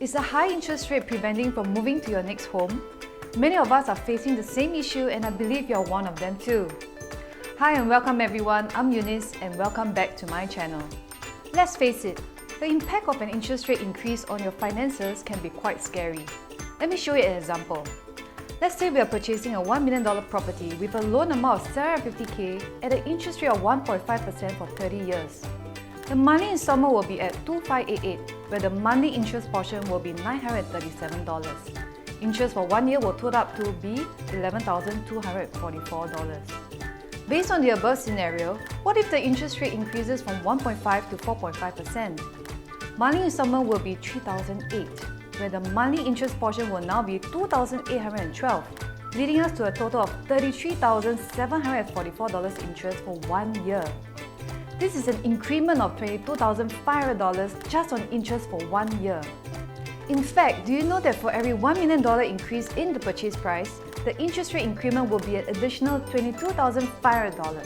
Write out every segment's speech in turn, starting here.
Is the high interest rate preventing from moving to your next home? Many of us are facing the same issue, and I believe you're one of them too. Hi and welcome everyone, I'm Eunice and welcome back to my channel. Let's face it, the impact of an interest rate increase on your finances can be quite scary. Let me show you an example. Let's say we are purchasing a $1 million property with a loan amount of $750,000 at an interest rate of 1.5% for 30 years. The monthly installment will be at $2,588, where the monthly interest portion will be $937. Interest for 1 year will total up to be $11,244. Based on the above scenario, what if the interest rate increases from 1.5 to 4.5%? Monthly installment will be $3,008, where the monthly interest portion will now be $2,812, leading us to a total of $33,744 interest for 1 year. This is an increment of $22,500 just on interest for 1 year. In fact, do you know that for every $1 million increase in the purchase price, the interest rate increment will be an additional $22,500.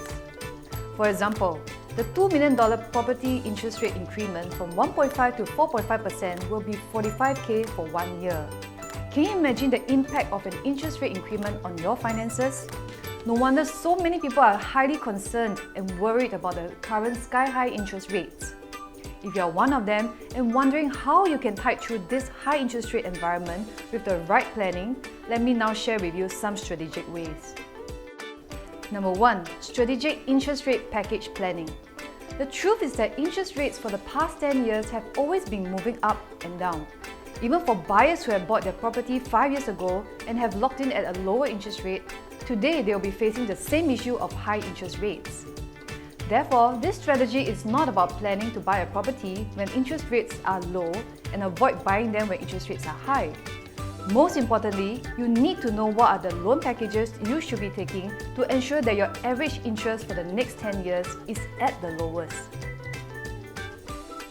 For example, the $2 million property interest rate increment from 1.5 to 4.5% will be $45,000 for 1 year. Can you imagine the impact of an interest rate increment on your finances? No wonder so many people are highly concerned and worried about the current sky-high interest rates. If you are one of them and wondering how you can tide through this high interest rate environment with the right planning, let me now share with you some strategic ways. Number 1. Strategic interest rate package planning. The truth is that interest rates for the past 10 years have always been moving up and down. Even for buyers who have bought their property 5 years ago and have locked in at a lower interest rate, today they will be facing the same issue of high interest rates. Therefore, this strategy is not about planning to buy a property when interest rates are low and avoid buying them when interest rates are high. Most importantly, you need to know what are the loan packages you should be taking to ensure that your average interest for the next 10 years is at the lowest.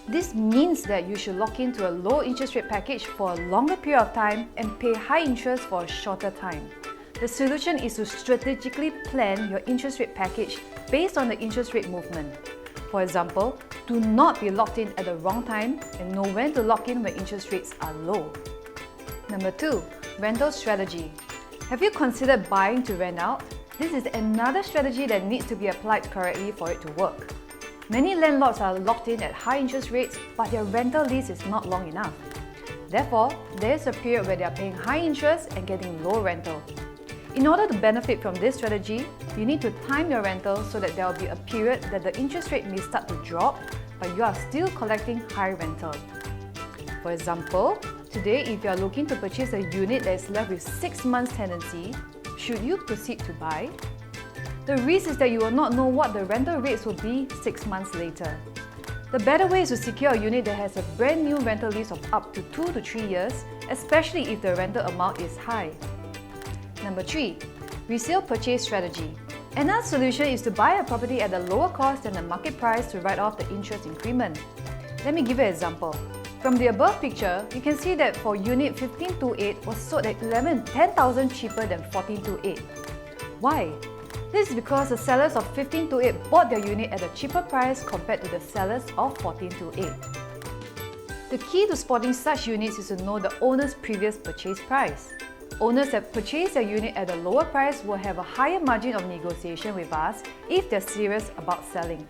This means that you should lock into a low interest rate package for a longer period of time and pay high interest for a shorter time. The solution is to strategically plan your interest rate package based on the interest rate movement. For example, do not be locked in at the wrong time and know when to lock in when interest rates are low. Number 2. Rental strategy. Have you considered buying to rent out? This is another strategy that needs to be applied correctly for it to work. Many landlords are locked in at high interest rates, but their rental lease is not long enough. Therefore, there is a period where they are paying high interest and getting low rental. In order to benefit from this strategy, you need to time your rental so that there will be a period that the interest rate may start to drop, but you are still collecting high rental. For example, today if you are looking to purchase a unit that is left with 6 months tenancy, should you proceed to buy? The risk is that you will not know what the rental rates will be 6 months later. The better way is to secure a unit that has a brand new rental lease of up to 2 to 3 years, especially if the rental amount is high. Number 3. Resale purchase strategy. Another solution is to buy a property at a lower cost than the market price to write off the interest increment. Let me give you an example. From the above picture, you can see that for unit 1528 was sold at $10,000 cheaper than 1428. Why? This is because the sellers of 1528 bought their unit at a cheaper price compared to the sellers of 1428. The key to spotting such units is to know the owner's previous purchase price. Owners that purchase their unit at a lower price will have a higher margin of negotiation with us if they're serious about selling.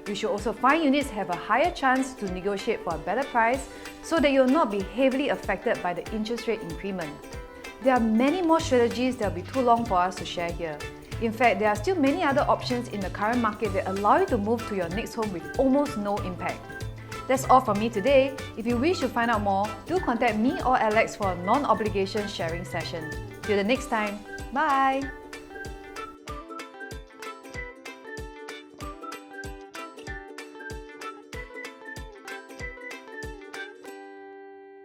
You should also find units have a higher chance to negotiate for a better price so that you'll not be heavily affected by the interest rate increment. There are many more strategies that will be too long for us to share here. In fact, there are still many other options in the current market that allow you to move to your next home with almost no impact. That's all from me today. If you wish to find out more, do contact me or Alex for a non-obligation sharing session. Till the next time, bye!